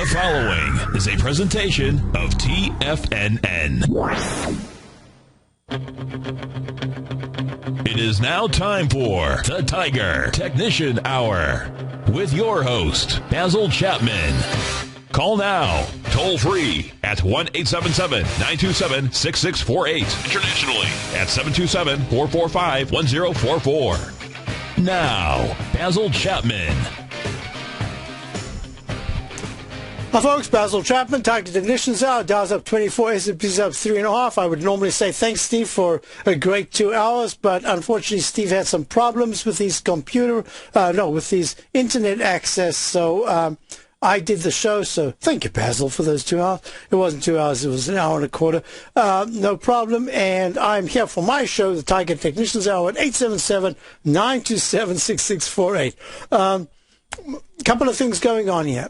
The following is a presentation of TFNN. It is now time for the Tiger Technician Hour with your host, Basil Chapman. Call now, toll free at 1-877-927-6648. Internationally at 727-445-1044. Now, Basil Chapman. Hi folks, Basil Chapman, Tiger Technicians Hour. Dow's up 24, S&P's up 3.5. I would normally say thanks, Steve, for a great 2 hours, but unfortunately Steve had some problems with his with his internet access, so I did the show, so thank you, Basil, for those 2 hours. It wasn't 2 hours, it was an hour and a quarter. No problem, and I'm here for my show, the Tiger Technicians Hour, at 877-927-6648. Couple of things going on here.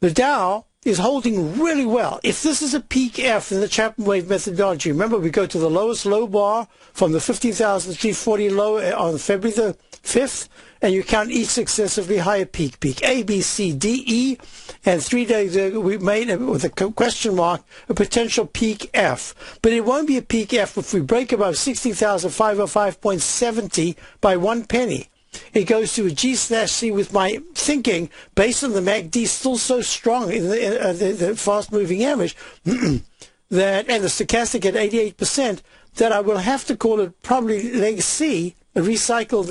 The Dow is holding really well. If this is a peak F in the Chapman wave methodology, remember we go to the lowest low bar from the 15,340 low on February the 5th, and you count each successively higher peak. A, B, C, D, E, and 3 days ago we made, with a question mark, a potential peak F. But it won't be a peak F if we break above 16,505.70 by 1 penny. It goes to a G/C with my thinking, based on the MACD still so strong in the fast-moving average, that, and the stochastic at 88%, that I will have to call it probably leg C, a recycled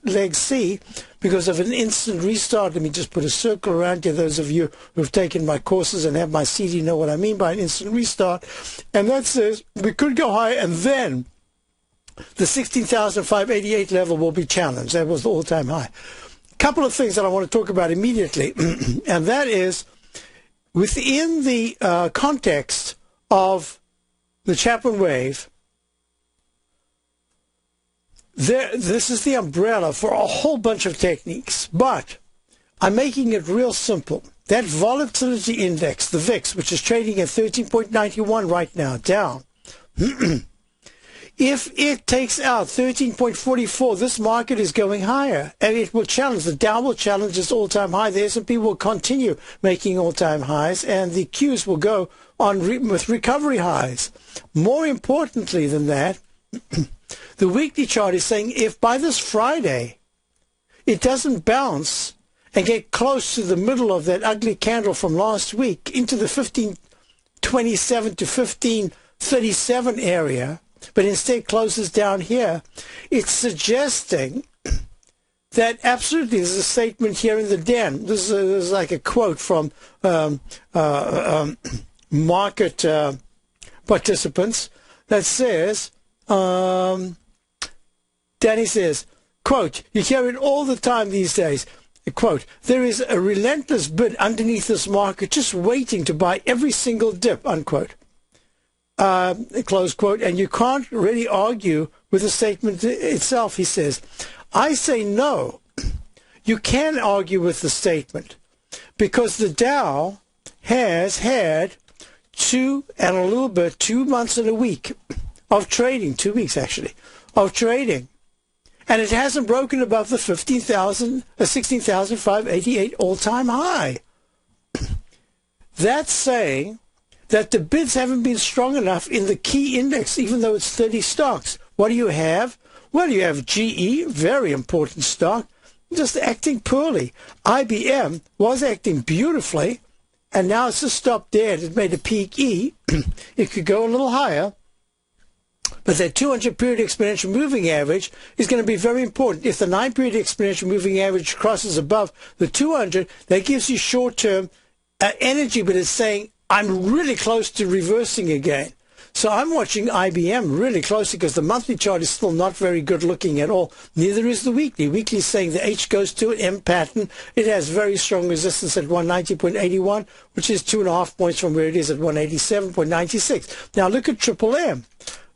leg C, because of an instant restart. Let me just put a circle around here. Those of you who have taken my courses and have my CD know what I mean by an instant restart. And that says we could go higher, and then the 16,588 level will be challenged. That was the all-time high. A couple of things that I want to talk about immediately, and that is within the context of the Chapman wave, this is the umbrella for a whole bunch of techniques, but I'm making it real simple. That volatility index, the VIX, which is trading at 13.91 right now, down, if it takes out 13.44, this market is going higher, and it will challenge. The Dow will challenge its all-time high. The S&P will continue making all-time highs, and the Qs will go on with recovery highs. More importantly than that, the weekly chart is saying if by this Friday it doesn't bounce and get close to the middle of that ugly candle from last week into the 1527 to 1537 area, but instead closes down here, it's suggesting that absolutely there's a statement here in the den. This is like a quote from market participants that says, Danny says, quote, you hear it all the time these days, quote, there is a relentless bid underneath this market just waiting to buy every single dip, unquote. Close quote, and you can't really argue with the statement itself, he says. I say no. You can argue with the statement because the Dow has had 2 months and a week of trading, 2 weeks actually, of trading. And it hasn't broken above the 16,588 all-time high. That's saying that the bids haven't been strong enough in the key index, even though it's 30 stocks. What do you have? Well, you have GE, very important stock, just acting poorly. IBM was acting beautifully, and now it's just stopped dead. It made a peak E. It could go a little higher, but that 200-period exponential moving average is going to be very important. If the 9-period exponential moving average crosses above the 200, that gives you short-term energy, but it's saying, I'm really close to reversing again. So I'm watching IBM really closely because the monthly chart is still not very good looking at all. Neither is the weekly. Weekly is saying the H goes to an M pattern. It has very strong resistance at 190.81, which is 2.5 points from where it is at 187.96. Now look at Triple M.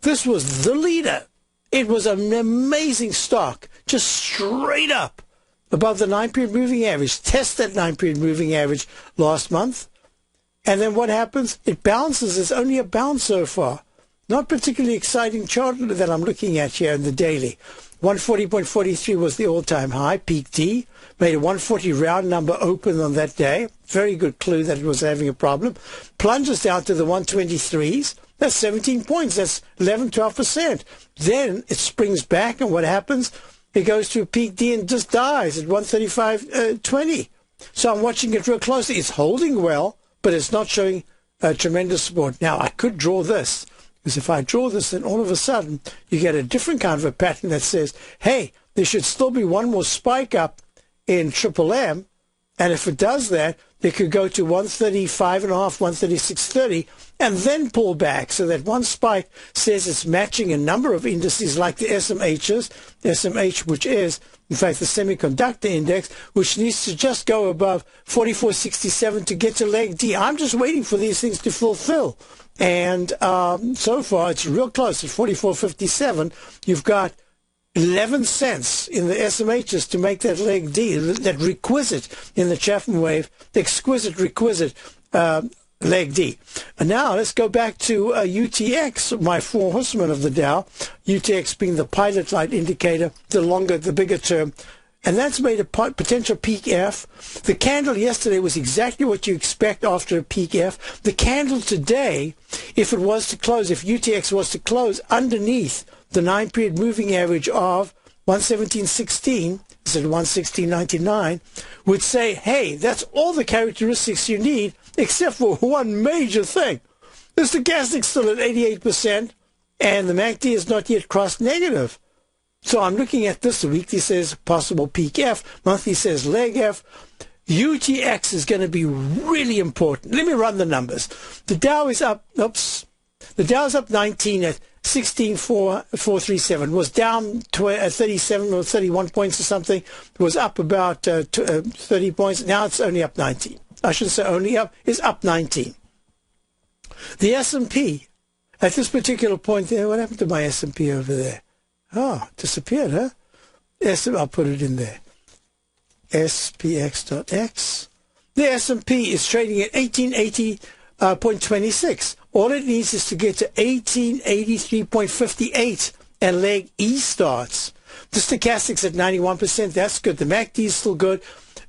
This was the leader. It was an amazing stock, just straight up above the 9-period moving average. Test that 9-period moving average last month. And then what happens? It bounces. It's only a bounce so far. Not particularly exciting chart that I'm looking at here in the daily. 140.43 was the all-time high, peak D. Made a 140 round number open on that day. Very good clue that it was having a problem. Plunges down to the 123s. That's 17 points. That's 11, 12%. Then it springs back, and what happens? It goes to a peak D and just dies at 135.20. So I'm watching it real closely. It's holding well, but it's not showing tremendous support. Now, I could draw this, because if I draw this, then all of a sudden you get a different kind of a pattern that says, hey, there should still be one more spike up in Triple M, and if it does that, it could go to 135.5, 136.30, and then pull back. So that one spike says it's matching a number of indices like the SMHs, SMH, which is, in fact, the semiconductor index, which needs to just go above 44.67 to get to leg D. I'm just waiting for these things to fulfill. And so far, it's real close at 44.57. You've got 11 cents in the SMHs to make that leg D, that requisite in the Chapman wave, the exquisite requisite leg D. And now let's go back to UTX, my four horsemen of the Dow, UTX being the pilot light indicator, the longer, the bigger term. And that's made a potential peak F. The candle yesterday was exactly what you expect after a peak F. The candle today, if it was to close, if UTX was to close underneath the 9-period moving average of 117.16, instead of 116.99, would say, hey, that's all the characteristics you need, except for one major thing. The stochastic's still at 88%, and the MACD is not yet crossed negative. So I'm looking at this. The weekly says possible peak F. Monthly says leg F. UTX is going to be really important. Let me run the numbers. The Dow is up, the Dow is up 19 at 16,437. Was down 37 or 31 points or something. It was up about 30 points. Now it's only up 19. I shouldn't say only up. It's up 19. The S&P, at this particular point there, what happened to my S&P over there? Oh, disappeared, huh? I'll put it in there. SPX.X. The S&P is trading at 1880.26. All it needs is to get to 1883.58 and leg E starts. The stochastic's at 91%. That's good. The MACD is still good.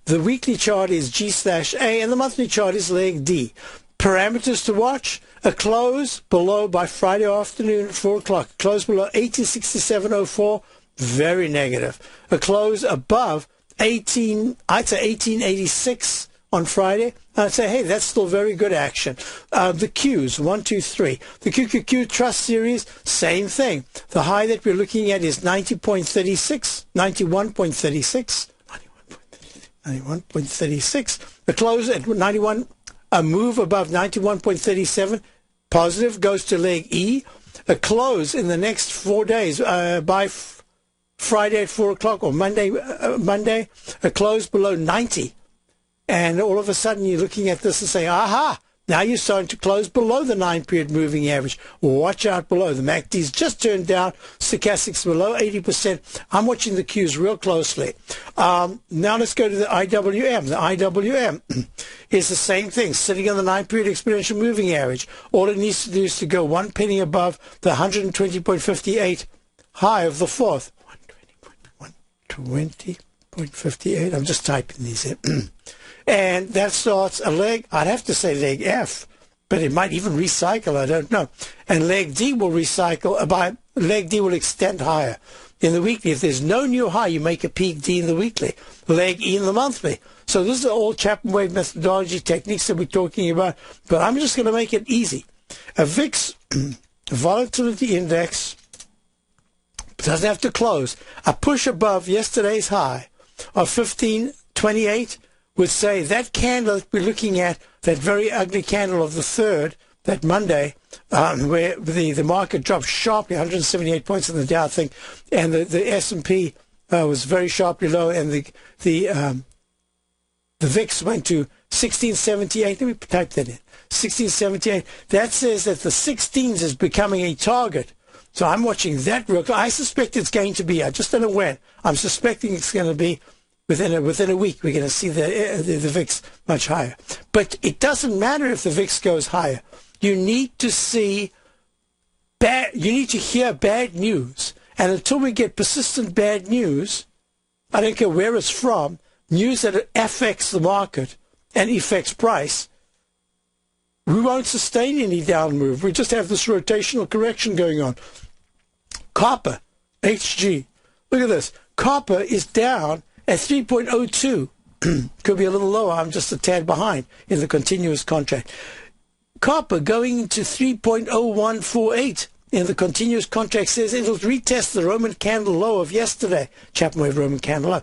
The weekly chart is G/A, and the monthly chart is leg D. Parameters to watch: a close below by Friday afternoon at 4 o'clock. Close below 1867.04, very negative. A close above 1886 on Friday. I'd say, hey, that's still very good action. The Qs, 1, 2, 3. The QQQ Trust Series, same thing. The high that we're looking at is 90.36, 91.36, 91.36. The close at 91. A move above 91.37, positive, goes to leg E. A close in the next 4 days, by Friday at 4 o'clock or Monday, a close below 90. And all of a sudden you're looking at this and say, aha, now you're starting to close below the 9-period moving average. Watch out below. The MACD's just turned down. Stochastics below 80%. I'm watching the Qs real closely. Now let's go to the IWM. The IWM is the same thing, sitting on the 9-period exponential moving average. All it needs to do is to go 1 penny above the 120.58 high of the 4th. 120.58. I'm just typing these in. And that starts a leg, I'd have to say leg F, but it might even recycle, I don't know. And leg D will recycle, leg D will extend higher. In the weekly, if there's no new high, you make a peak D in the weekly, leg E in the monthly. So this is all Chapman wave methodology techniques that we're talking about, but I'm just going to make it easy. A VIX volatility index doesn't have to close. A push above yesterday's high of 1528 would say that candle that we're looking at, that very ugly candle of the 3rd, that Monday, where the market dropped sharply, 178 points in the Dow thing, and the S&P was very sharply low, and the VIX went to 1678. Let me type that in. 1678. That says that the 16s is becoming a target. So I'm watching that real close. I suspect it's going to be, I just don't know when. I'm suspecting it's going to be within a week. We're going to see the VIX much higher. But it doesn't matter if the VIX goes higher. You need to see you need to hear bad news. And until we get persistent bad news, I don't care where it's from, news that it affects the market and affects price, we won't sustain any down move. We just have this rotational correction going on. Copper, HG. Look at this. Copper is down at 3.02. Could be a little lower. I'm just a tad behind in the continuous contract. Copper going into 3.0148 in the continuous contract says it'll retest the Roman candle low of yesterday. Chapman Wave Roman candle low,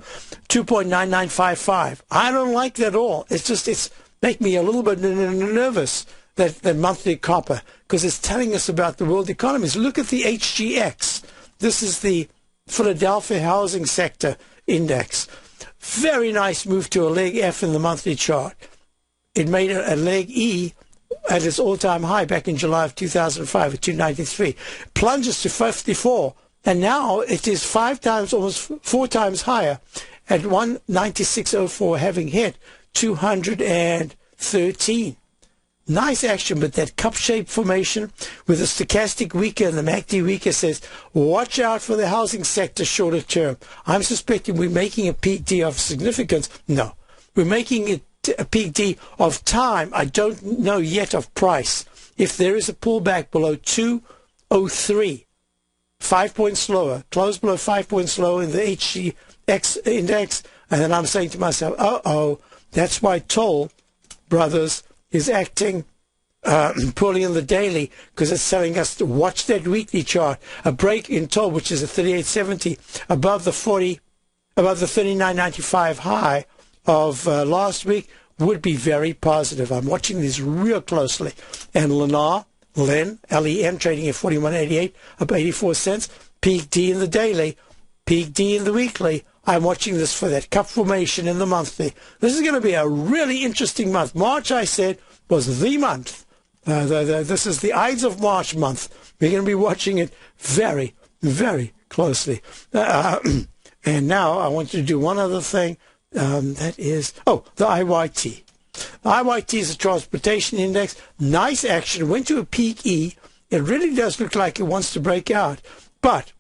2.9955. I don't like that at all. It's make me a little bit nervous, that monthly copper, because it's telling us about the world economies. Look at the HGX. This is the Philadelphia housing sector index. Very nice move to a leg F in the monthly chart. It made a leg E at its all-time high back in July of 2005 at 293. Plunges to 54, and now it is 5 times, almost 4 times higher at 196.04, having hit 213. Nice action, but that cup-shaped formation with the stochastic weaker and the MACD weaker says, watch out for the housing sector shorter term. I'm suspecting we're making a peak D of significance. No, we're making it a peak D of time. I don't know yet of price. If there is a pullback below 203, 5 points lower, close below 5 points lower in the HGX index, and then I'm saying to myself, that's why Toll Brothers is acting poorly in the daily, because it's telling us to watch that weekly chart. A break in Toll, which is a 38.70 above the 39.95 high of last week, would be very positive. I'm watching this real closely. And Len, L-E-N, trading at 41.88, up 84 cents. Peak D in the daily, peak D in the weekly. I'm watching this for that cup formation in the monthly. This is going to be a really interesting month. March, I said, was the month. This is the Ides of March month. We're going to be watching it very, very closely. And now I want you to do one other thing. That is, the IYT. The IYT is a transportation index. Nice action. Went to a peak E. It really does look like it wants to break out. But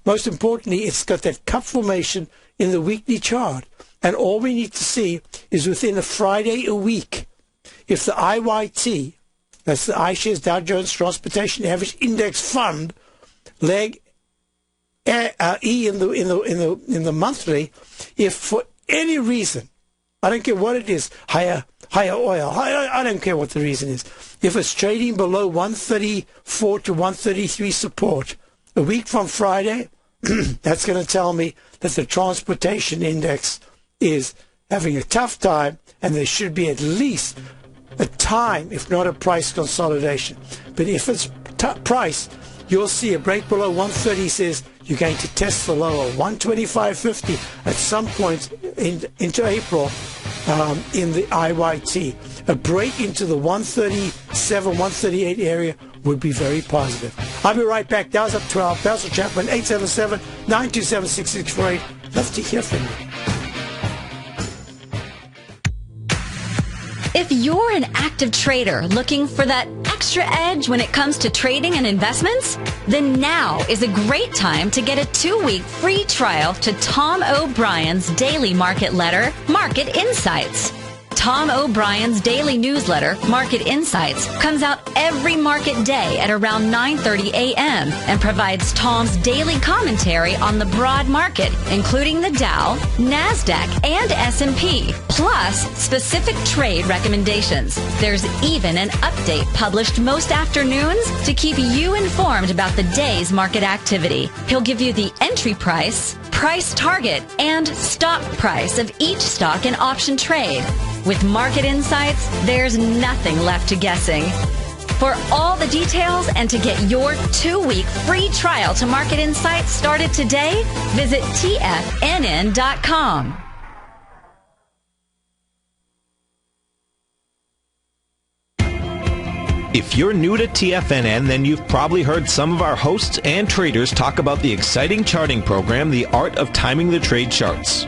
most importantly, it's got that cup formation in the weekly chart. And all we need to see is within a Friday a week, if the IYT, that's the iShares Dow Jones Transportation Average Index Fund, leg E in the monthly, if for any reason, I don't care what it is, higher oil, I don't care what the reason is, if it's trading below 134 to 133 support a week from Friday, that's going to tell me that the transportation index is having a tough time, and there should be at least a time, if not a price consolidation. But if it's price, you'll see a break below 130 says you're going to test the low of 125.50 at some point into April in the IYT. A break into the 137, 138 area would be very positive. I'll be right back. Dow's up 12. Basil Chapman, 877-927-6648. Love to hear from you. If you're an active trader looking for that extra edge when it comes to trading and investments, then now is a great time to get a 2-week free trial to Tom O'Brien's daily market letter, Market Insights. Tom O'Brien's daily newsletter, Market Insights, comes out every market day at around 9:30 a.m. and provides Tom's daily commentary on the broad market, including the Dow, NASDAQ, and S&P, plus specific trade recommendations. There's even an update published most afternoons to keep you informed about the day's market activity. He'll give you the entry price, price target, and stop price of each stock and option trade. With Market Insights, there's nothing left to guessing. For all the details and to get your 2-week free trial to Market Insights started today, visit TFNN.com. If you're new to TFNN, then you've probably heard some of our hosts and traders talk about the exciting charting program, The Art of Timing the Trade Charts.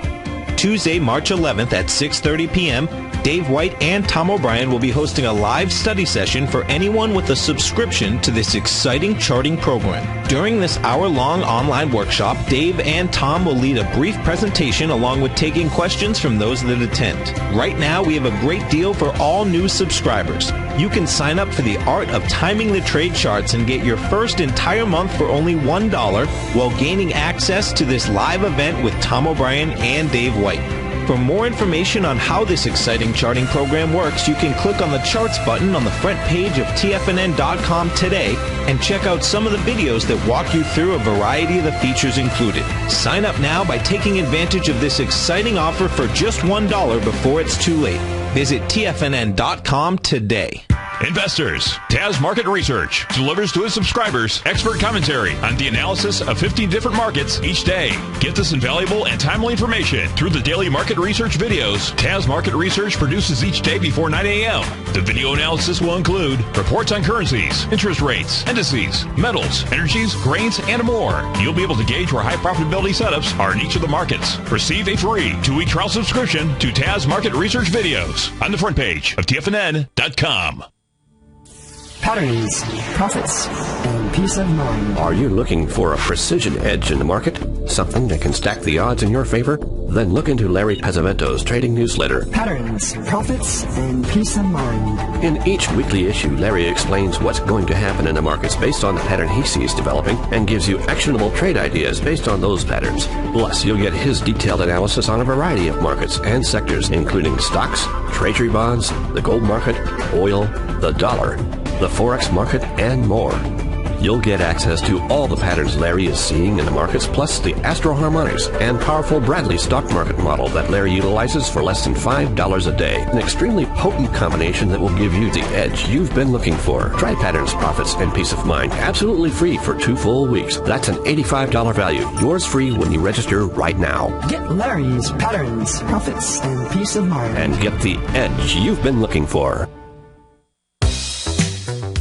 Tuesday, March 11th at 6:30 p.m., Dave White and Tom O'Brien will be hosting a live study session for anyone with a subscription to this exciting charting program. During this hour-long online workshop, Dave and Tom will lead a brief presentation along with taking questions from those that attend. Right now, we have a great deal for all new subscribers. You can sign up for the Art of Timing the Trade Charts and get your first entire month for only $1 while gaining access to this live event with Tom O'Brien and Dave White. For more information on how this exciting charting program works, you can click on the Charts button on the front page of TFNN.com today and check out some of the videos that walk you through a variety of the features included. Sign up now by taking advantage of this exciting offer for just $1 before it's too late. Visit TFNN.com today. Investors, Taz Market Research delivers to its subscribers expert commentary on the analysis of 15 different markets each day. Get this invaluable and timely information through the daily market research videos Taz Market Research produces each day before 9 a.m. The video analysis will include reports on currencies, interest rates, indices, metals, energies, grains, and more. You'll be able to gauge where high profitability setups are in each of the markets. Receive a free 2-week trial subscription to Taz Market Research videos on the front page of TFNN.com. Patterns, profits, and peace of mind. Are you looking for a precision edge in the market? Something that can stack the odds in your favor? Then look into Larry Pezzavento's trading newsletter. Patterns, profits, and peace of mind. In each weekly issue, Larry explains what's going to happen in the markets based on the pattern he sees developing and gives you actionable trade ideas based on those patterns. Plus, you'll get his detailed analysis on a variety of markets and sectors, including stocks, treasury bonds, the gold market, oil, the dollar, the Forex market, and more. You'll get access to all the patterns Larry is seeing in the markets, plus the Astro Harmonics and powerful Bradley stock market model that Larry utilizes for less than $5 a day. An extremely potent combination that will give you the edge you've been looking for. Try Patterns, Profits, and Peace of Mind absolutely free for 2 full weeks. That's an $85 value. Yours free when you register right now. Get Larry's Patterns, Profits, and Peace of Mind. And get the edge you've been looking for.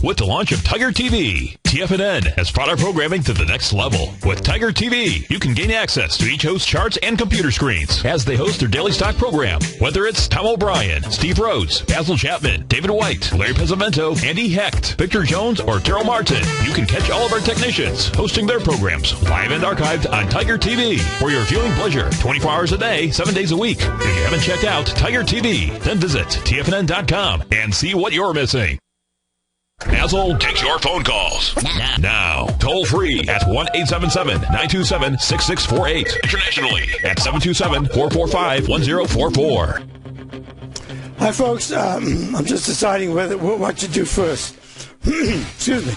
With the launch of Tiger TV, TFNN has brought our programming to the next level. With Tiger TV, you can gain access to each host's charts and computer screens as they host their daily stock program. Whether it's Tom O'Brien, Steve Rhodes, Basil Chapman, David White, Larry Pezzavento, Andy Hecht, Victor Jones, or Terrell Martin, you can catch all of our technicians hosting their programs live and archived on Tiger TV for your viewing pleasure 24 hours a day, 7 days a week. If you haven't checked out Tiger TV, then visit TFNN.com and see what you're missing. Basil takes your phone calls now. Toll free at 1-877-927-6648. Internationally at 727-445-1044. Hi, folks. I'm just deciding what to do first. Excuse me.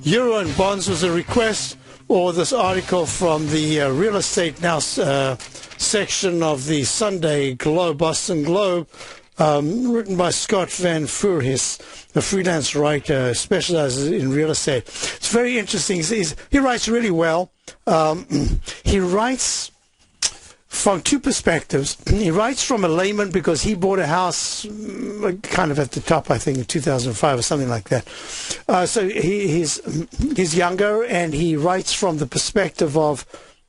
Euro and bonds was a request, or this article from the Real Estate Now section of the Sunday Globe, Boston Globe, written by Scott Van Voorhis, a freelance writer, specializes in real estate. It's very interesting. He writes really well. He writes from two perspectives. He writes from a layman because he bought a house kind of at the top, I think, in 2005 or something like that. So he's younger, and he writes from the perspective of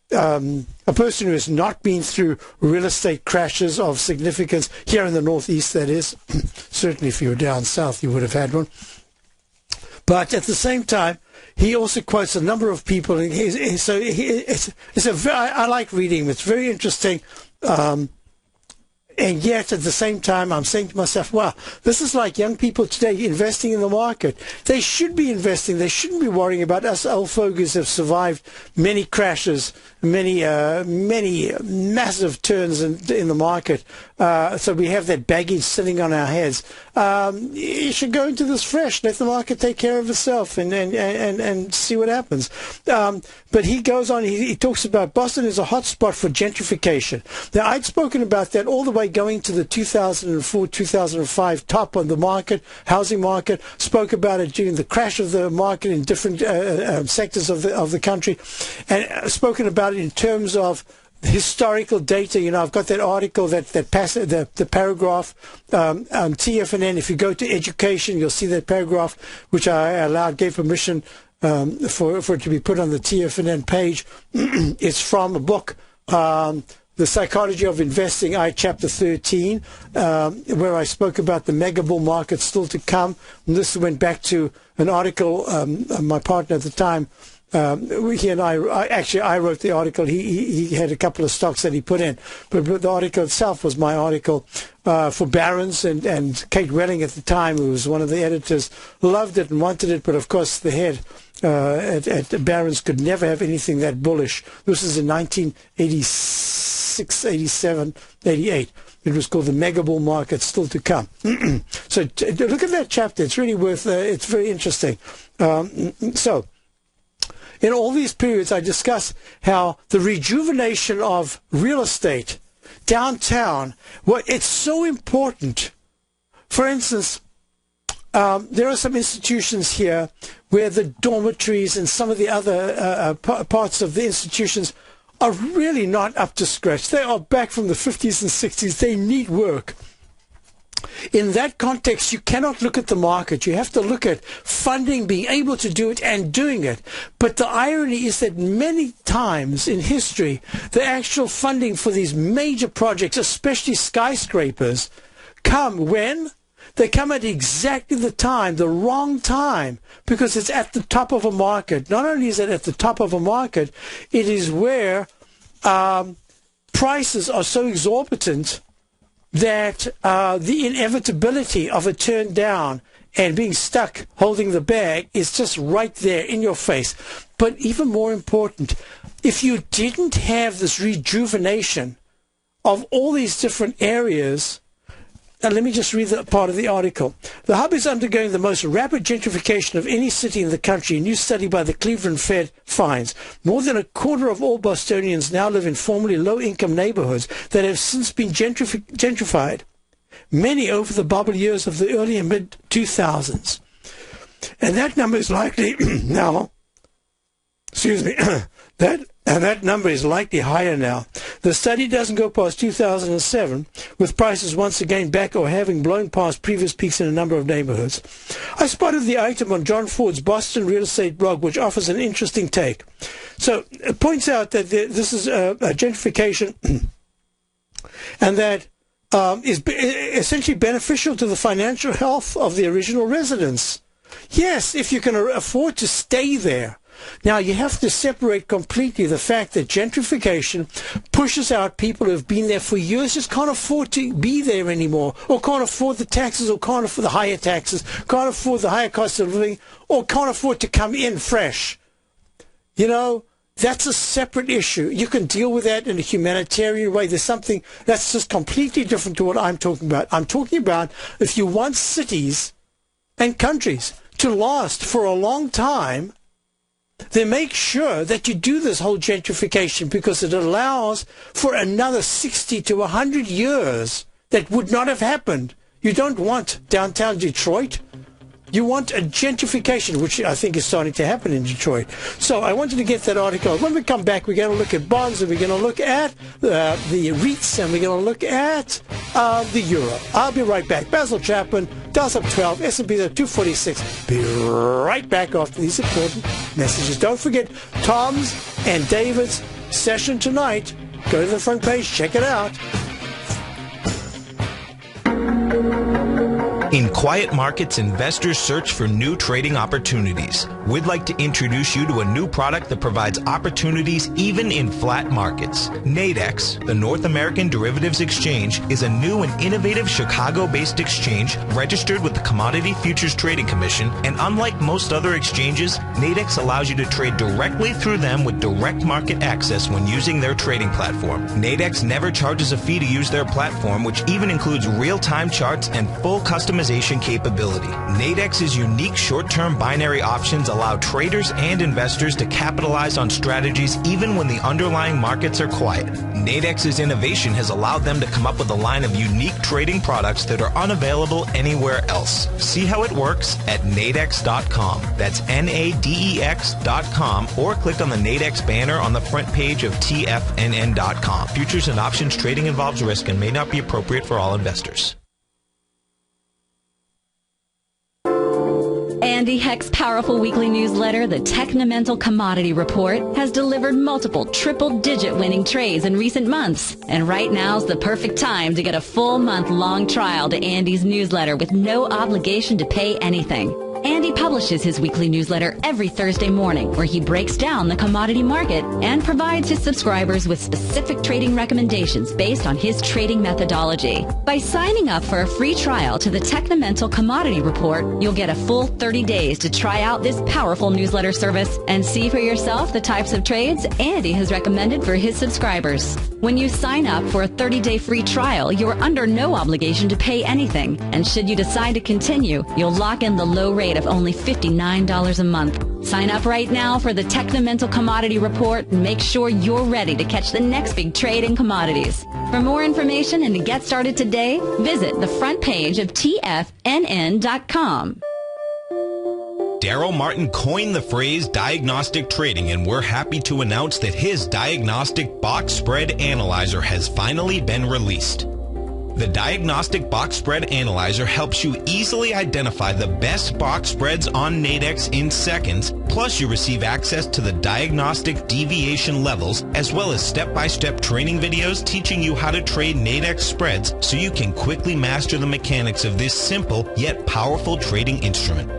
a person who has not been through real estate crashes of significance here in the Northeast, that is. Certainly if you were down south, you would have had one. But at the same time, he also quotes a number of people. And I like reading him. It's very interesting. And yet, at the same time, I'm saying to myself, wow, this is like young people today investing in the market. They should be investing. They shouldn't be worrying about us old fogies have survived many crashes, many massive turns in the market. So we have that baggage sitting on our heads. You should go into this fresh. Let the market take care of itself and see what happens. But he goes on, he talks about Boston is a hot spot for gentrification. Now, I'd spoken about that all the way going to the 2004-2005 top of the market, housing market, spoke about it during the crash of the market in different sectors of the country, and spoken about it in terms of historical data. You know, I've got that article, the paragraph on TFNN. If you go to education, you'll see that paragraph, which I gave permission for it to be put on the TFNN page. It's from a book the Psychology of Investing, chapter 13, where I spoke about the mega bull market still to come. And this went back to an article, my partner at the time, he and I wrote the article. He had a couple of stocks that he put in, but the article itself was my article for Barron's, and Kate Welling at the time, who was one of the editors, loved it and wanted it, but of course the head at Barron's could never have anything that bullish. This is in 1986, 87, 88. It was called the Mega Bull Market Still to Come. So look at that chapter. It's really worth. It's very interesting. So. In all these periods, I discuss how the rejuvenation of real estate downtown, it's so important. For instance, there are some institutions here where the dormitories and some of the other parts of the institutions are really not up to scratch. They are back from the 50s and 60s. They need work. In that context, you cannot look at the market. You have to look at funding, being able to do it, and doing it. But the irony is that many times in history, the actual funding for these major projects, especially skyscrapers, come when? They come at exactly the wrong time, because it's at the top of a market. Not only is it at the top of a market, it is where prices are so exorbitant that the inevitability of a turn down and being stuck holding the bag is just right there in your face. But even more important, if you didn't have this rejuvenation of all these different areas, and let me just read the part of the article. The hub is undergoing the most rapid gentrification of any city in the country. A new study by the Cleveland Fed finds more than a quarter of all Bostonians now live in formerly low-income neighborhoods that have since been gentrified, many over the bubble years of the early and mid-2000s. And that number is likely now, that number is likely higher now. The study doesn't go past 2007, with prices once again back or having blown past previous peaks in a number of neighborhoods. I spotted the item on John Ford's Boston real estate blog, which offers an interesting take. So it points out that this is a gentrification and that is essentially beneficial to the financial health of the original residents. Yes, if you can afford to stay there. Now, you have to separate completely the fact that gentrification pushes out people who have been there for years, just can't afford to be there anymore, or can't afford the taxes, or can't afford the higher taxes, can't afford the higher cost of living, or can't afford to come in fresh. You know, that's a separate issue. You can deal with that in a humanitarian way. There's something that's just completely different to what I'm talking about. I'm talking about if you want cities and countries to last for a long time, then make sure that you do this whole gentrification, because it allows for another 60 to 100 years that would not have happened. You don't want downtown Detroit. You want a gentrification, which I think is starting to happen in Detroit. So I wanted to get that article. When we come back, we're going to look at bonds, and we're going to look at the REITs, and we're going to look at the euro. I'll be right back. Basil Chapman, Dow's up 12, S&P's at 246. Be right back after these important messages. Don't forget Tom's and David's session tonight. Go to the front page, check it out. In quiet markets, investors search for new trading opportunities. We'd like to introduce you to a new product that provides opportunities even in flat markets. Nadex, the North American Derivatives Exchange, is a new and innovative Chicago-based exchange registered with the Commodity Futures Trading Commission, and unlike most other exchanges, Nadex allows you to trade directly through them with direct market access when using their trading platform. Nadex never charges a fee to use their platform, which even includes real-time charts and full customization capability. Nadex's unique short-term binary options allow traders and investors to capitalize on strategies even when the underlying markets are quiet. Nadex's innovation has allowed them to come up with a line of unique trading products that are unavailable anywhere else. See how it works at nadex.com. That's NADEX.com, or click on the Nadex banner on the front page of TFNN.com. Futures and options trading involves risk and may not be appropriate for all investors. Andy Heck's powerful weekly newsletter, the Technomental Commodity Report, has delivered multiple triple-digit winning trades in recent months. And right now's the perfect time to get a full month-long trial to Andy's newsletter with no obligation to pay anything. Andy publishes his weekly newsletter every Thursday morning, where he breaks down the commodity market and provides his subscribers with specific trading recommendations based on his trading methodology. By signing up for a free trial to the Technomental Commodity Report, you'll get a full 30 days to try out this powerful newsletter service and see for yourself the types of trades Andy has recommended for his subscribers. When you sign up for a 30-day free trial, you're under no obligation to pay anything. And should you decide to continue, you'll lock in the low rate of only $59 a month. Sign up right now for the Technomental Commodity Report and make sure you're ready to catch the next big trade in commodities. For more information and to get started today, visit the front page of TFNN.com. Daryl Martin coined the phrase diagnostic trading, and we're happy to announce that his diagnostic box spread analyzer has finally been released. The Diagnostic Box Spread Analyzer helps you easily identify the best box spreads on Nadex in seconds, plus you receive access to the diagnostic deviation levels, as well as step-by-step training videos teaching you how to trade Nadex spreads so you can quickly master the mechanics of this simple yet powerful trading instrument.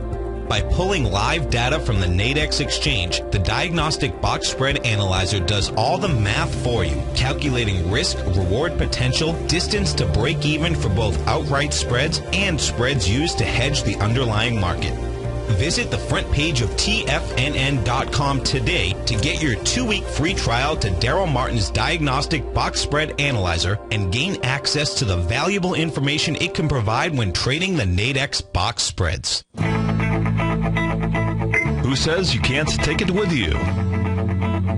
By pulling live data from the Nadex exchange, the Diagnostic Box Spread Analyzer does all the math for you, calculating risk, reward potential, distance to break even for both outright spreads and spreads used to hedge the underlying market. Visit the front page of TFNN.com today to get your 2-week free trial to Daryl Martin's Diagnostic Box Spread Analyzer and gain access to the valuable information it can provide when trading the Nadex box spreads. Who says you can't take it with you?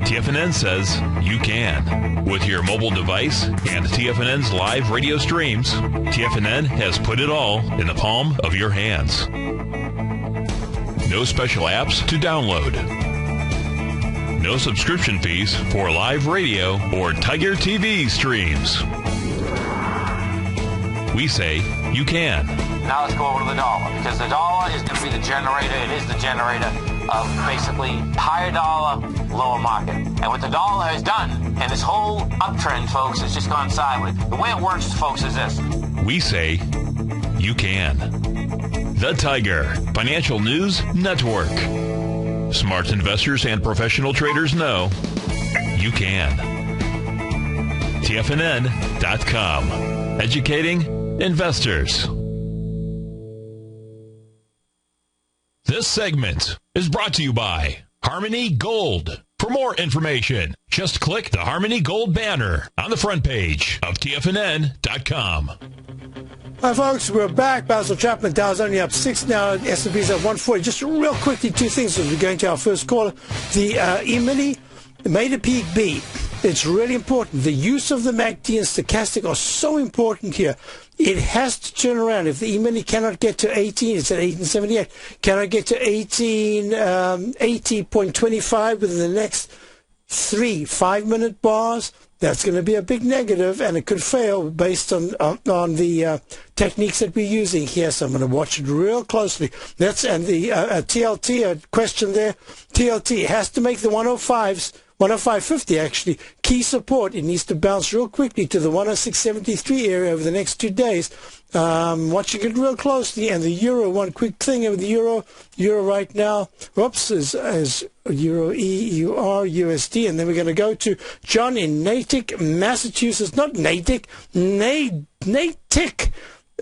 TFNN says you can. With your mobile device and TFNN's live radio streams, TFNN has put it all in the palm of your hands. No special apps to download. No subscription fees for live radio or Tiger TV streams. We say you can. Now let's go over to the dollar, because the dollar is going to be the generator. It is the generator of basically higher dollar, lower market. And what the dollar has done, and this whole uptrend, folks, has just gone sideways. The way it works, folks, is this. We say you can. The Tiger Financial News Network. Smart investors and professional traders know you can. TFNN.com. Educating investors. This segment is brought to you by Harmony Gold. For more information, just click the Harmony Gold banner on the front page of TFNN.com. Hi, folks. We're back. Basil Chapman. Dow's only up 6 now. S&P's at 140. Just real quickly, 2 things as we're going to our first caller. The E-mini made a peak B. It's really important. The use of the MACD and stochastic are so important here. It has to turn around. If the E-mini cannot get to 18, it's at 1878. Cannot get to 80.25 within the next 3 5-minute bars, that's going to be a big negative, and it could fail based on the techniques that we're using here. So I'm going to watch it real closely. And the TLT question there. TLT has to make the 105s. 105.50 actually, key support. It needs to bounce real quickly to the 106.73 area over the next 2 days. Watching it real closely. And the euro, one quick thing over the euro right now, whoops, is euro EUR USD. And then we're going to go to John in Natick, Massachusetts. Not Natick, Natick.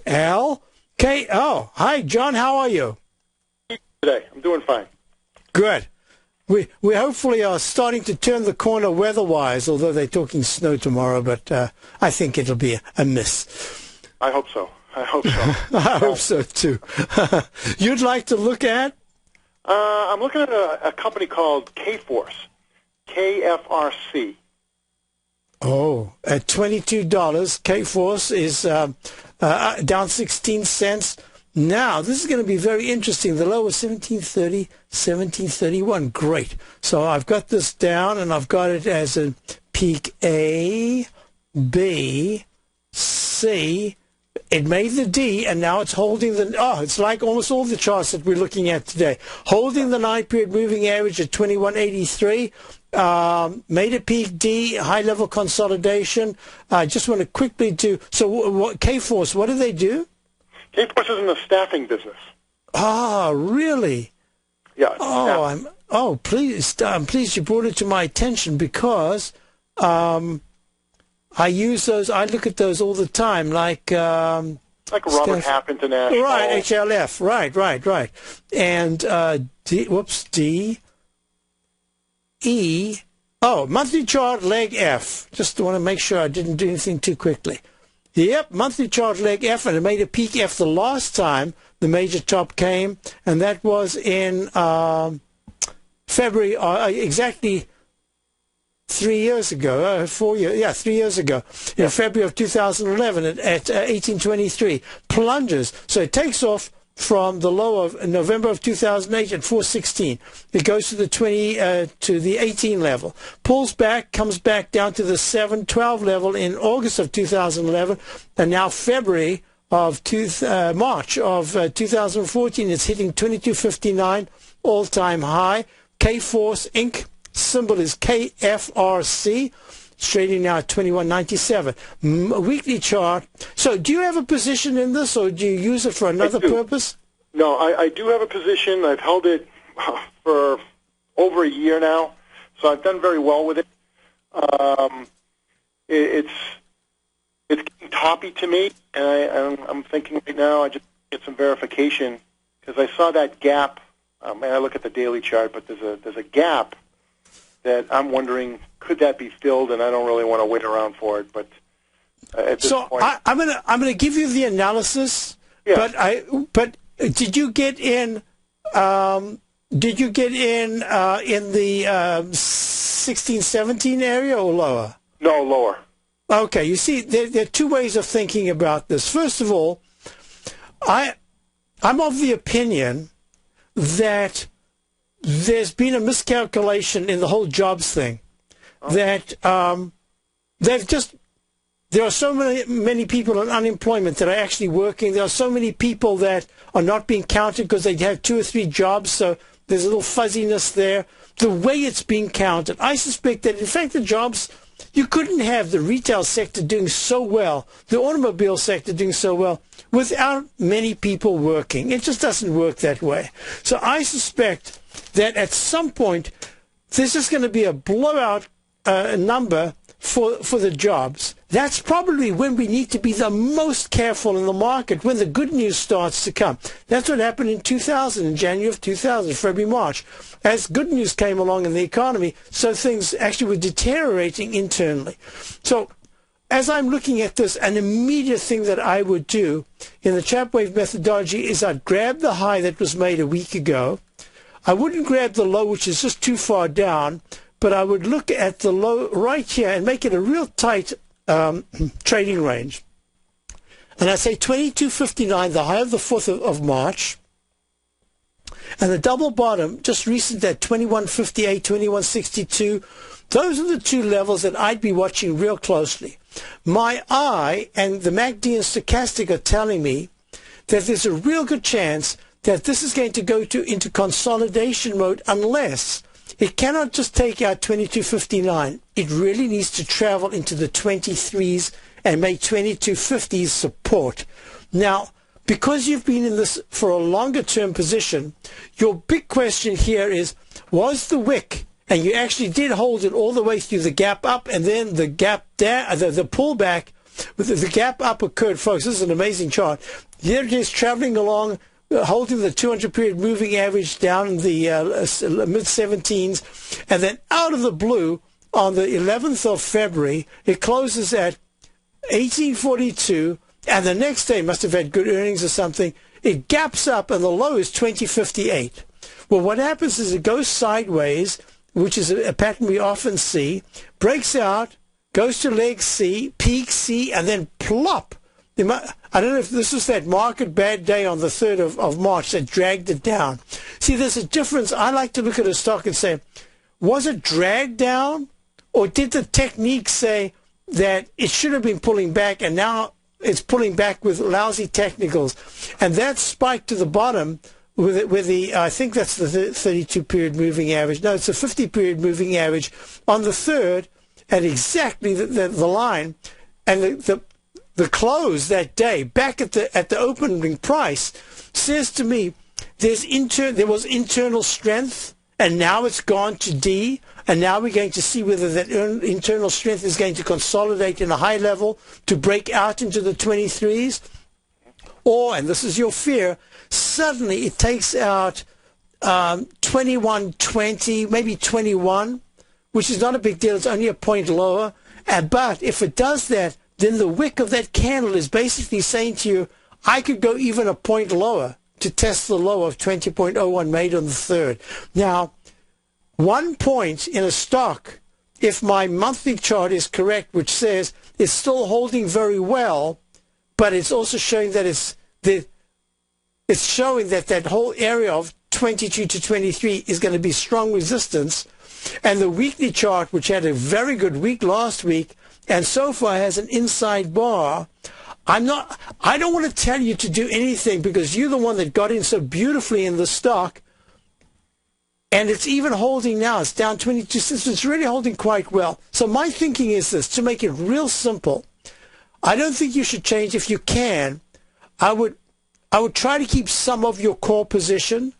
L-K-O. Hi, John, how are you? Today, I'm doing fine. Good. We hopefully are starting to turn the corner weather-wise, although they're talking snow tomorrow, but I think it'll be a miss. I hope so. I hope so, too. You'd like to look at? I'm looking at a company called Kforce, KFRC. Oh, at $22, Kforce is down 16 cents. Now, this is going to be very interesting. The low was 1730, 1731. Great. So I've got this down, and I've got it as a peak A, B, C, It made the D, and now it's holding the, it's like almost all the charts that we're looking at today. Holding the 9-period moving average at 2183, made a peak D, high-level consolidation. I just want to quickly do, so K-Force, what do they do? K-Force is in the staffing business. Ah, really? Yeah. I'm pleased you brought it to my attention, because I use those. I look at those all the time, like Robert Half International. Right, HLF. Right. And D, E. Oh, monthly chart leg F. Just want to make sure I didn't do anything too quickly. Yep, monthly chart leg F, and it made a peak F the last time the major top came, and that was in February, exactly 3 years ago, 4 years, yeah, 3 years ago, in February of 2011 at 1823, plunges. So it takes off from the low of November of 2008 at 416. It goes to the 18 level, pulls back, comes back down to the 712 level in August of 2011, and now February of March of 2014, it's hitting 2259, all-time high. K-Force Inc. symbol is KFRC. It's trading now at 2197. Weekly chart. So do you have a position in this, or do you use it for another purpose? No, I do have a position. I've held it for over a year now, so I've done very well with it. It's getting toppy to me, and I'm thinking right now I just get some verification, because I saw that gap. And I look at the daily chart, but there's a gap that I'm wondering, could that be filled? And I don't really want to wait around for it. But at this point, I'm gonna give you the analysis. Yeah. But did you get in? Did you get in the 16, 17 area or lower? No, lower. Okay. You see, there are two ways of thinking about this. First of all, I'm of the opinion that there's been a miscalculation in the whole jobs thing. That there are so many people on unemployment that are actually working. There are so many people that are not being counted because they have 2 or 3 jobs, so there's a little fuzziness there. The way it's being counted, I suspect that, in fact, the jobs, you couldn't have the retail sector doing so well, the automobile sector doing so well, without many people working. It just doesn't work that way. So I suspect that at some point, there's just going to be a blowout number for the jobs. That's probably when we need to be the most careful in the market, when the good news starts to come. That's what happened in 2000, in January of 2000, February, March. As good news came along in the economy, so things actually were deteriorating internally. So as I'm looking at this, an immediate thing that I would do in the chap wave methodology is I'd grab the high that was made a week ago. I wouldn't grab the low, which is just too far down, but I would look at the low right here and make it a real tight trading range. And I say 22.59, the high of the 4th of March, and the double bottom, just recent at 21.58, 21.62. Those are the two levels that I'd be watching real closely. My eye and the MACD and stochastic are telling me that there's a real good chance that this is going to go into consolidation mode, unless it cannot just take out 22.59. It really needs to travel into the 23s and make 22.50s support. Now, because you've been in this for a longer term position, your big question here is, was the wick, and you actually did hold it all the way through the gap up, and then the gap down, the pullback, the gap up occurred, folks. This is an amazing chart. Here it is traveling along, holding the 200-period moving average down in the mid-17s, and then out of the blue, on the 11th of February, it closes at 1842, and the next day must have had good earnings or something. It gaps up, and the low is 2058. Well, what happens is it goes sideways, which is a pattern we often see, breaks out, goes to leg C, peak C, and then plop. I don't know if this was that market bad day on the 3rd of March that dragged it down. See, there's a difference. I like to look at a stock and say, was it dragged down, or did the technique say that it should have been pulling back, and now it's pulling back with lousy technicals. And that spike to the bottom with the I think that's the 32-period moving average. No, it's a 50-period moving average on the 3rd at exactly the line. And the close that day, back at the opening price, says to me there was internal strength, and now it's gone to D, and now we're going to see whether that internal strength is going to consolidate in a high level to break out into the 23s, or, and this is your fear, suddenly it takes out 21.20, maybe 21, which is not a big deal. It's only a point lower. But if it does that, then the wick of that candle is basically saying to you, I could go even a point lower to test the low of 20.01 made on the 3rd. Now, 1 point in a stock, if my monthly chart is correct, which says it's still holding very well, but it's also showing that it's showing that whole area of 22 to 23 is going to be strong resistance. And the weekly chart, which had a very good week last week, and so far has an inside bar, I don't want to tell you to do anything because you're the one that got in so beautifully in the stock, and it's even holding now. It's down 22 cents. It's really holding quite well. So my thinking is this, to make it real simple. I don't think you should change. If you can, I would try to keep some of your core position.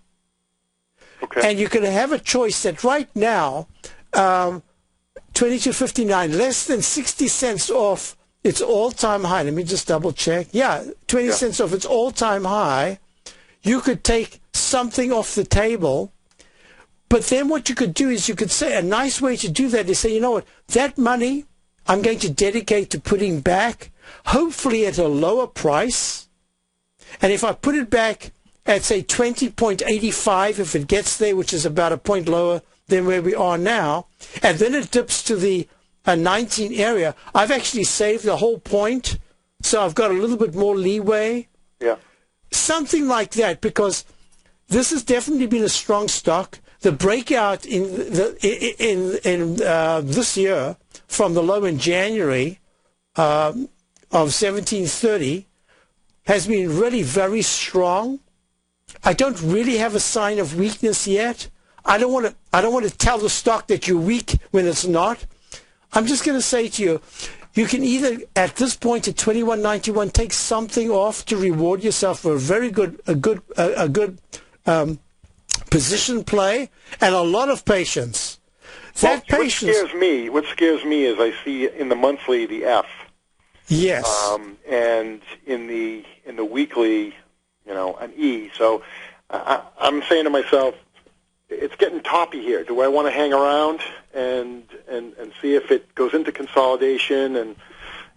Okay. And you can have a choice that right now, 22.59, less than 60 cents off its all-time high. Let me just double check. Yeah, 20 cents off its all-time high. You could take something off the table. But then what you could do is you could say, a nice way to do that is say, you know what, that money I'm going to dedicate to putting back, hopefully at a lower price. And if I put it back at, say, 20.85, if it gets there, which is about a point lower than where we are now, and then it dips to the 19 area, I've actually saved the whole point, so I've got a little bit more leeway. Yeah. Something like that, because this has definitely been a strong stock. The breakout in this year from the low in January of 1730 has been really very strong. I don't really have a sign of weakness yet. I don't want to tell the stock that you're weak when it's not. I'm just going to say to you, you can either at this point at 21.91 take something off to reward yourself for a good position play and a lot of patience. That patience. What scares me is I see in the monthly the F. Yes. And in the weekly, an E. So I'm saying to myself, it's getting toppy here. Do I want to hang around and see if it goes into consolidation and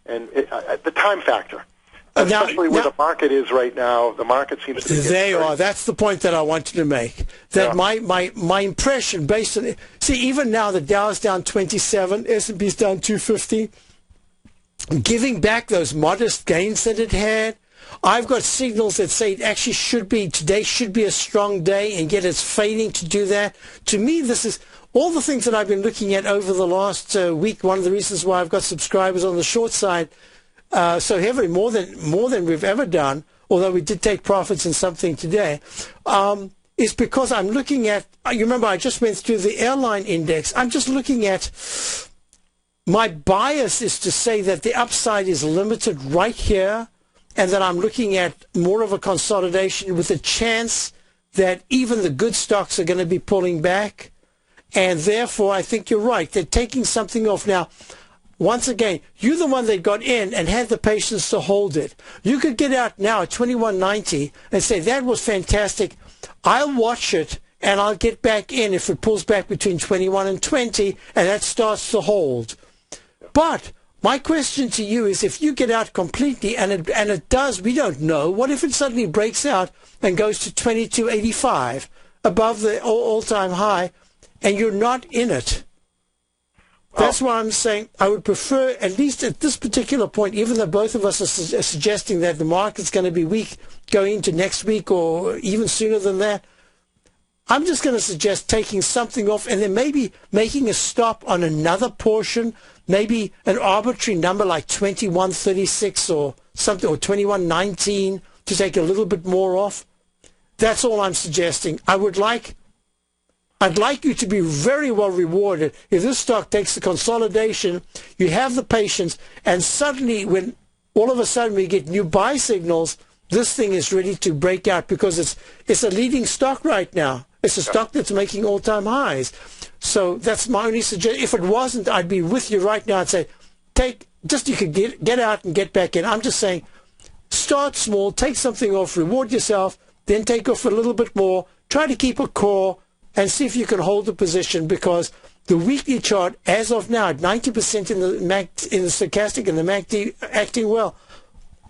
the time factor? Especially where the market is right now, the market seems to be That's the point that I wanted to make. That my impression based on even now the Dow is down 27, S&P's down 250, giving back those modest gains that it had. I've got signals that say it actually today should be a strong day, and yet it's failing to do that. To me, this is all the things that I've been looking at over the last week. One of the reasons why I've got subscribers on the short side so heavily, more than we've ever done, although we did take profits in something today, is because I'm looking at, you remember I just went through the airline index. I'm just looking at, my bias is to say that the upside is limited right here, and that I'm looking at more of a consolidation with a chance that even the good stocks are going to be pulling back. And therefore, I think you're right. They're taking something off. Now, once again, you're the one that got in and had the patience to hold it. You could get out now at 21.90 and say, that was fantastic. I'll watch it and I'll get back in if it pulls back between 21 and 20 and that starts to hold. But my question to you is, if you get out completely and it does, we don't know, what if it suddenly breaks out and goes to 22.85 above the all-time high and you're not in it? That's why I'm saying I would prefer, at least at this particular point, even though both of us are suggesting that the market's going to be weak going into next week or even sooner than that, I'm just going to suggest taking something off and then maybe making a stop on another portion, maybe an arbitrary number like 2136 or something, or 2119 to take a little bit more off. That's all I'm suggesting. I'd like you to be very well rewarded if this stock takes the consolidation, you have the patience, and suddenly when all of a sudden we get new buy signals, this thing is ready to break out because it's a leading stock right now. It's a stock that's making all-time highs. So that's my only suggestion. If it wasn't, I'd be with you right now and say, you could get out and get back in. I'm just saying, start small, take something off, reward yourself, then take off a little bit more, try to keep a core, and see if you can hold the position, because the weekly chart, as of now, at 90% in the stochastic and the MACD acting well,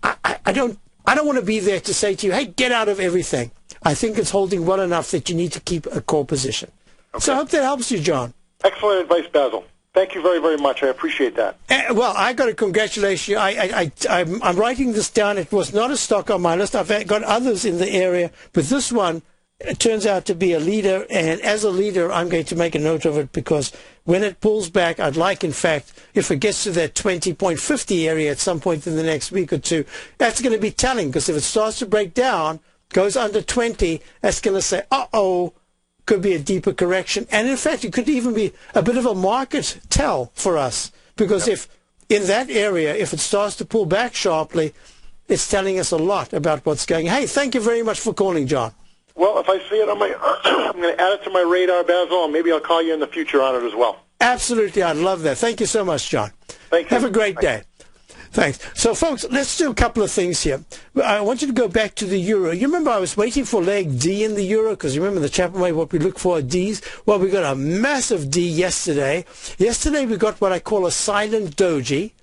I don't want to be there to say to you, hey, get out of everything. I think it's holding well enough that you need to keep a core position. Okay. So I hope that helps you, John. Excellent advice, Basil. Thank you very, very much. I appreciate that. Well, I got to congratulate you. I'm writing this down. It was not a stock on my list. I've got others in the area, but this one, it turns out to be a leader, and as a leader, I'm going to make a note of it, because when it pulls back, I'd like, in fact, if it gets to that 20.50 area at some point in the next week or two, that's going to be telling, because if it starts to break down, goes under 20, that's going to say, uh-oh, could be a deeper correction. And in fact, it could even be a bit of a market tell for us, because if in that area, if it starts to pull back sharply, it's telling us a lot about what's going. Hey, thank you very much for calling, John. Well, if I see it on my, I'm going to add it to my radar, Basil, and maybe I'll call you in the future on it as well. Absolutely, I'd love that. Thank you so much, John. Thank you. Have a great day. Thanks. So, folks, let's do a couple of things here. I want you to go back to the euro. You remember I was waiting for leg D in the euro, because you remember the Chapman way, what we look for are Ds. Well, we got a massive D yesterday. Yesterday we got what I call a silent doji.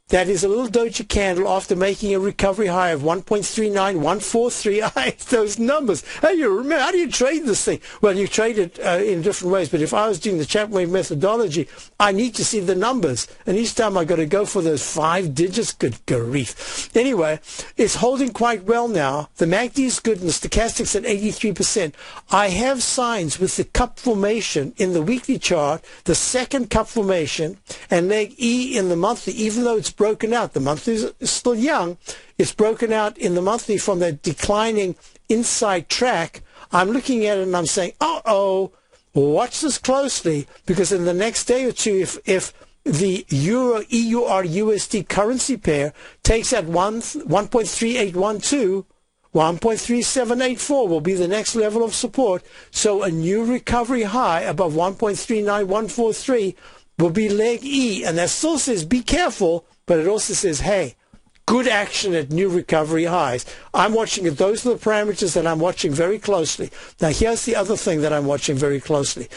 That is a little doji candle after making a recovery high of 1.39143. Those numbers. How do you trade this thing? Well, you trade it in different ways, but if I was doing the Chapman wave methodology, I need to see the numbers. And each time I got to go for those 5 digits. Good grief. Anyway, it's holding quite well now. The MACD is good and the stochastic's at 83%. I have signs with the cup formation in the weekly chart, the second cup formation, and leg E in the monthly, even though it's broken out. The monthly is still young. It's broken out in the monthly from that declining inside track. I'm looking at it and I'm saying, uh-oh, watch this closely, because in the next day or two, if the Euro-EUR-USD currency pair takes at 1.3812, 1.3784 will be the next level of support. So a new recovery high above 1.39143 will be leg E. And that still says be careful, but it also says, hey, good action at new recovery highs. I'm watching it. Those are the parameters that I'm watching very closely. Now, here's the other thing that I'm watching very closely.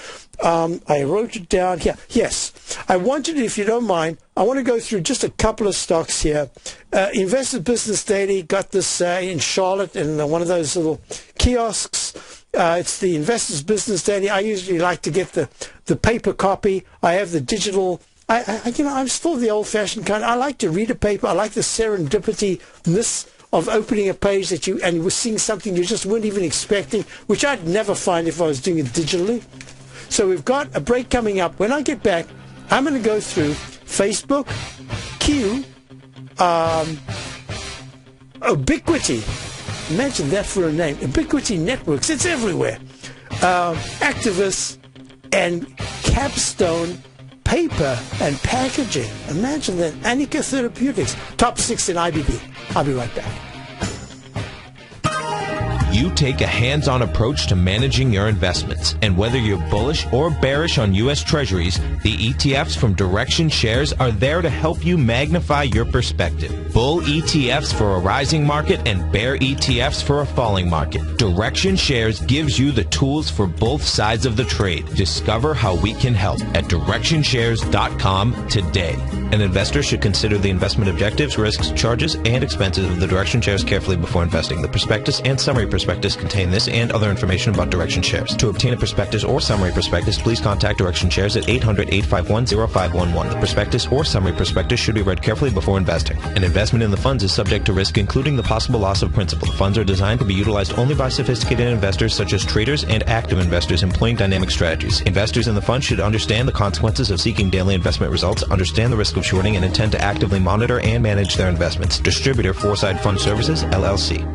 I wrote it down here. Yes, I wanted, if you don't mind, I want to go through just a couple of stocks here. Investors Business Daily got this in Charlotte in one of those little kiosks. It's the Investors Business Daily. I usually like to get the paper copy. I have the digital. I'm still the old-fashioned kind. I like to read a paper. I like the serendipity-ness of opening a page that you were seeing something you just weren't even expecting, which I'd never find if I was doing it digitally. So we've got a break coming up. When I get back, I'm going to go through Facebook, Q, Ubiquity. Imagine that for a name. Ubiquity Networks. It's everywhere. Activists and Capstone Paper and Packaging. Imagine that. Anika Therapeutics. Top 6 in IBD. I'll be right back. You take a hands-on approach to managing your investments, and whether you're bullish or bearish on U.S. Treasuries, the ETFs from Direction Shares are there to help you magnify your perspective. Bull ETFs for a rising market and bear ETFs for a falling market. Direction Shares gives you the tools for both sides of the trade. Discover how we can help at DirectionShares.com today. An investor should consider the investment objectives, risks, charges, and expenses of the Direction Shares carefully before investing. The prospectus and summary prospectus prospectus contain this and other information about Direction Shares. To obtain a prospectus or summary prospectus, please contact Direction Shares at 800-851-0511. The prospectus or summary prospectus should be read carefully before investing. An investment in the funds is subject to risk, including the possible loss of principal. The funds are designed to be utilized only by sophisticated investors such as traders and active investors employing dynamic strategies. Investors in the fund should understand the consequences of seeking daily investment results, understand the risk of shorting, and intend to actively monitor and manage their investments. Distributor Foreside Fund Services, LLC.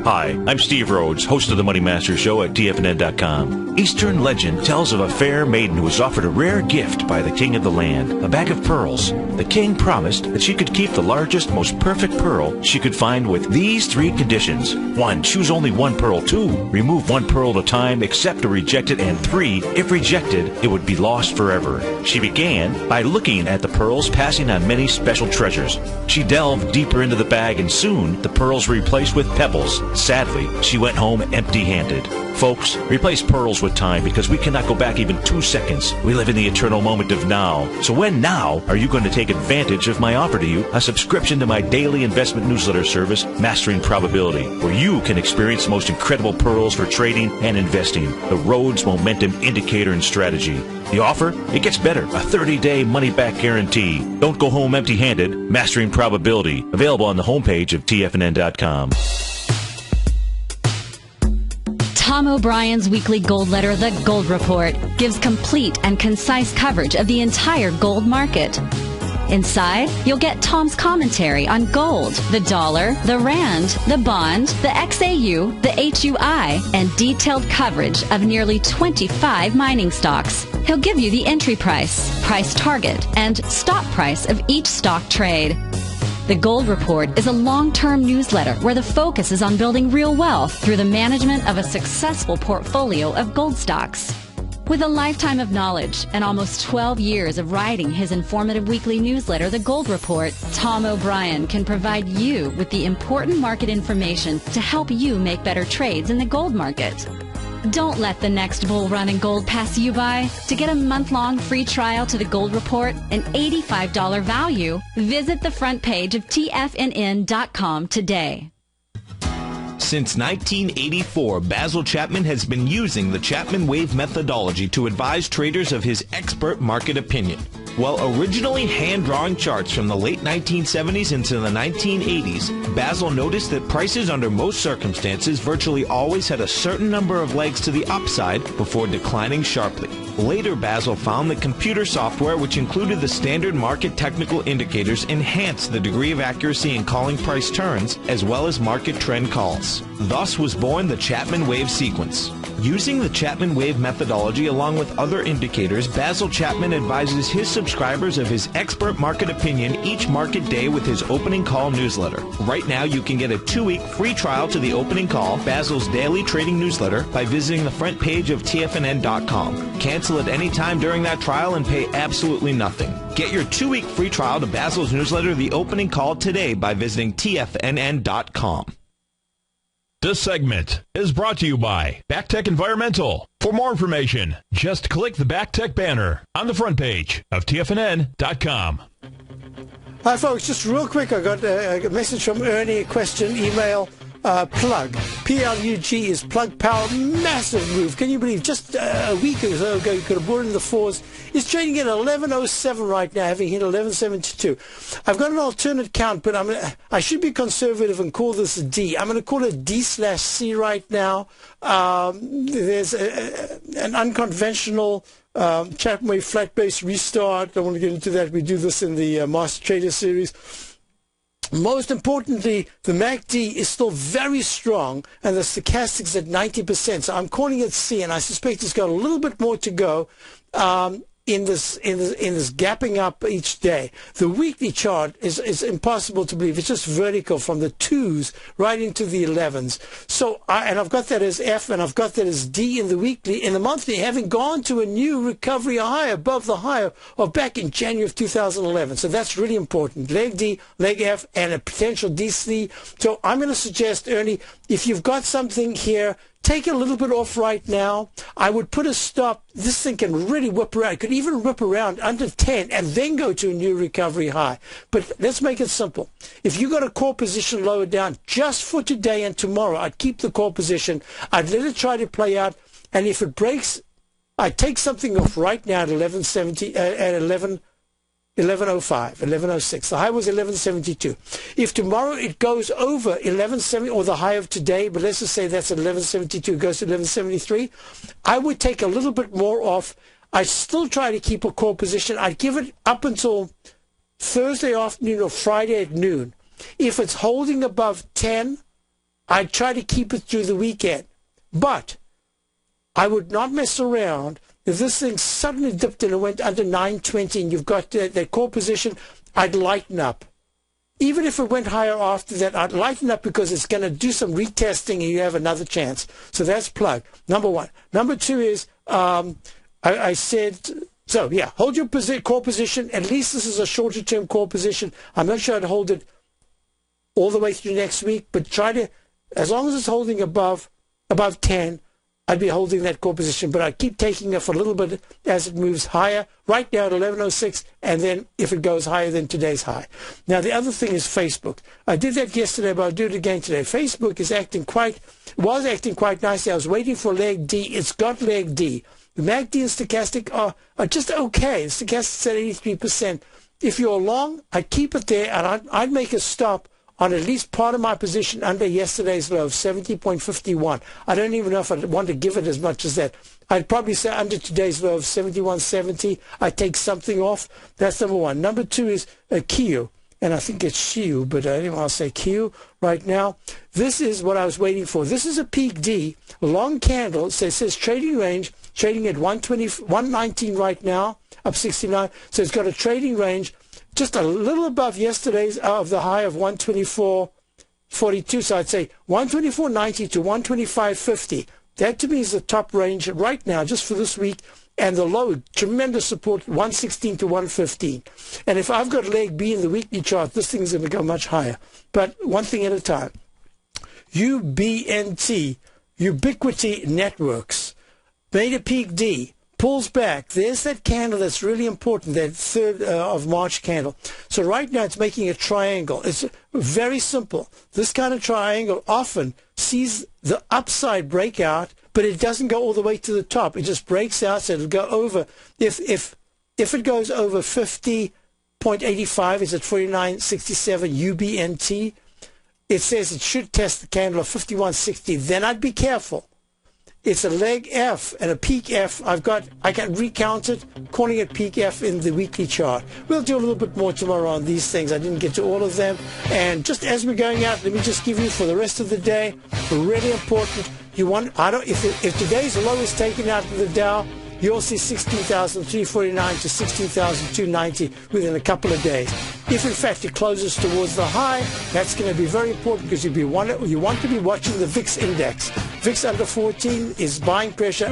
Hi, I'm Steve Rhodes, host of the Money Master Show at TFNN.com. Eastern legend tells of a fair maiden who was offered a rare gift by the king of the land, a bag of pearls. The king promised that she could keep the largest, most perfect pearl she could find with these 3 conditions. 1, choose only 1 pearl. 2, remove 1 pearl at a time, accept or reject it. And 3, if rejected, it would be lost forever. She began by looking at the pearls, passing on many special treasures. She delved deeper into the bag, and soon the pearls were replaced with pebbles. Sadly, she went home empty-handed. Folks, replace pearls with time, because we cannot go back even 2 seconds. We live in the eternal moment of now. So when now are you going to take advantage of my offer to you, a subscription to my daily investment newsletter service, Mastering Probability, where you can experience the most incredible pearls for trading and investing, the Rhodes Momentum Indicator and Strategy. The offer? It gets better. A 30-day money-back guarantee. Don't go home empty-handed. Mastering Probability. Available on the homepage of TFNN.com. Tom O'Brien's weekly gold letter, The Gold Report, gives complete and concise coverage of the entire gold market. Inside, you'll get Tom's commentary on gold, the dollar, the rand, the bond, the XAU, the HUI, and detailed coverage of nearly 25 mining stocks. He'll give you the entry price, price target, and stop price of each stock trade. The Gold Report is a long-term newsletter where the focus is on building real wealth through the management of a successful portfolio of gold stocks. With a lifetime of knowledge and almost 12 years of writing his informative weekly newsletter, The Gold Report, Tom O'Brien can provide you with the important market information to help you make better trades in the gold market. Don't let the next bull run in gold pass you by. To get a month-long free trial to The Gold Report, an $85 value, visit the front page of TFNN.com today. Since 1984, Basil Chapman has been using the Chapman Wave methodology to advise traders of his expert market opinion. While originally hand-drawing charts from the late 1970s into the 1980s, Basil noticed that prices under most circumstances virtually always had a certain number of legs to the upside before declining sharply. Later, Basil found that computer software, which included the standard market technical indicators, enhanced the degree of accuracy in calling price turns, as well as market trend calls. Thus was born the Chapman Wave sequence. Using the Chapman Wave methodology along with other indicators, Basil Chapman advises his subscribers of his expert market opinion each market day with his opening call newsletter. Right now, you can get a 2-week free trial to the opening call, Basil's daily trading newsletter, by visiting the front page of TFNN.com. Cancel at any time during that trial and pay absolutely nothing. Get your 2-week free trial to Basil's newsletter, The Opening Call, today by visiting TFNN.com. This segment is brought to you by BackTech Environmental. For more information, just click the BackTech banner on the front page of TFNN.com. Hi, folks. Just real quick, I got a message from Ernie, a question, email. Plug. P-L-U-G is Plug Power. Massive move. Can you believe? Just a week or so ago, you could have bought it in the fours. It's trading at 11.07 right now, having hit 11.72. I've got an alternate count, but I should be conservative and call this a D. I'm going to call it D/C right now. There's an unconventional Chapman Wave flat base restart. I don't want to get into that. We do this in the Master Trader series. Most importantly, the MACD is still very strong, and the stochastics at 90%. So I'm calling it C, and I suspect it's got a little bit more to go in this gapping up each day. The weekly chart is impossible to believe. It's just vertical from the 2s right into the 11s. So I've got that as F, and I've got that as D in the weekly. In the monthly, having gone to a new recovery high above the high of back in January of 2011. So that's really important. Leg D, leg F, and a potential DC. So I'm going to suggest, Ernie, if you've got something here, take a little bit off right now. I would put a stop. This thing can really whip around. It could even whip around under 10 and then go to a new recovery high. But let's make it simple. If you got a core position lower down, just for today and tomorrow, I'd keep the core position. I'd let it try to play out. And if it breaks, I'd take something off right now at 11.70, at 11.05, 11.06. The high was 11.72. If tomorrow it goes over 11.70 or the high of today, but let's just say that's at 11.72, goes to 11.73, I would take a little bit more off. I'd still try to keep a core position. I'd give it up until Thursday afternoon or Friday at noon. If it's holding above 10, I'd try to keep it through the weekend. But I would not mess around. If this thing suddenly dipped and it went under 920 and you've got that core position, I'd lighten up. Even if it went higher after that, I'd lighten up because it's going to do some retesting and you have another chance. So that's plug, number one. Number two is, I said, so yeah, hold your core position. At least this is a shorter term core position. I'm not sure I'd hold it all the way through next week, but try to, as long as it's holding above 10, I'd be holding that core position, but I'd keep taking it for a little bit as it moves higher, right now at 11.06, and then if it goes higher than today's high. Now, the other thing is Facebook. I did that yesterday, but I'll do it again today. Facebook is was acting quite nicely. I was waiting for leg D. It's got leg D. The MACD and stochastic are just okay. The stochastic's at 83%. If you're long, I'd keep it there, and I'd make a stop on at least part of my position under yesterday's low of 70.51. I don't even know if I'd want to give it as much as that. I'd probably say under today's low of 71.70, I'd take something off. That's number one. Number two is Q, and I think it's Shiu, but anyway, I'll say Q right now. This is what I was waiting for. This is a peak D, long candle. It says trading range, trading at 119 right now, up 69. So it's got a trading range just a little above yesterday's of the high of 124.42. So I'd say 124.90 to 125.50. That to me is the top range right now, just for this week. And the low, tremendous support, 116 to 115. And if I've got leg B in the weekly chart, this thing is going to go much higher. But one thing at a time. UBNT, Ubiquity Networks, made a peak D. Pulls back. There's that candle that's really important, that 3rd of March candle. So right now it's making a triangle. It's very simple. This kind of triangle often sees the upside breakout, but it doesn't go all the way to the top. It just breaks out, so it'll go over. If it goes over 50.85, it's at 49.67 UBNT. It says it should test the candle of 51.60. Then I'd be careful. It's a leg F and a peak F. I can recount it, calling it peak F in the weekly chart. We'll do a little bit more tomorrow on these things. I didn't get to all of them. And just as we're going out, let me just give you for the rest of the day, really important. If today's low is taken out of the Dow, you'll see 16,349 to 16,290 within a couple of days. If in fact it closes towards the high, that's going to be very important because you want to be watching the VIX index. VIX under 14 is buying pressure.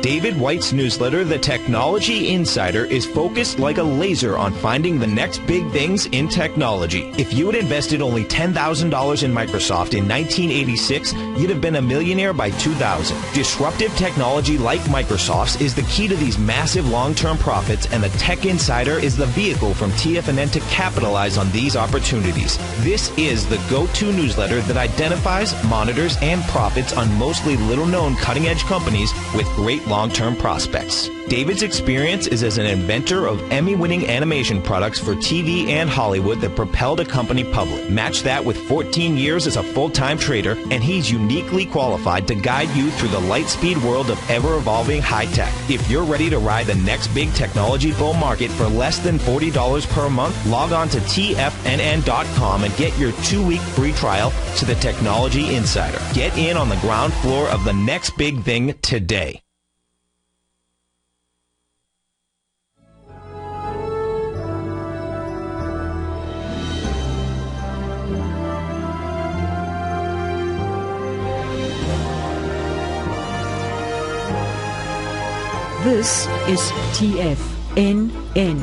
David White's newsletter, The Technology Insider, is focused like a laser on finding the next big things in technology. If you had invested only $10,000 in Microsoft in 1986, you'd have been a millionaire by 2000. Disruptive technology like Microsoft's is the key to these massive long-term profits, and the Tech Insider is the vehicle from TFNN to capitalize on these opportunities. This is the go-to newsletter that identifies, monitors, and profits on mostly little-known cutting-edge companies with great long-term prospects. David's experience is as an inventor of Emmy-winning animation products for TV and Hollywood that propelled a company public. Match that with 14 years as a full-time trader, and he's uniquely qualified to guide you through the light-speed world of ever-evolving high-tech. If you're ready to ride the next big technology bull market for less than $40 per month, log on to TFNN.com and get your 2-week free trial to the Technology Insider. Get in on the ground floor of the next big thing today. This is TFNN.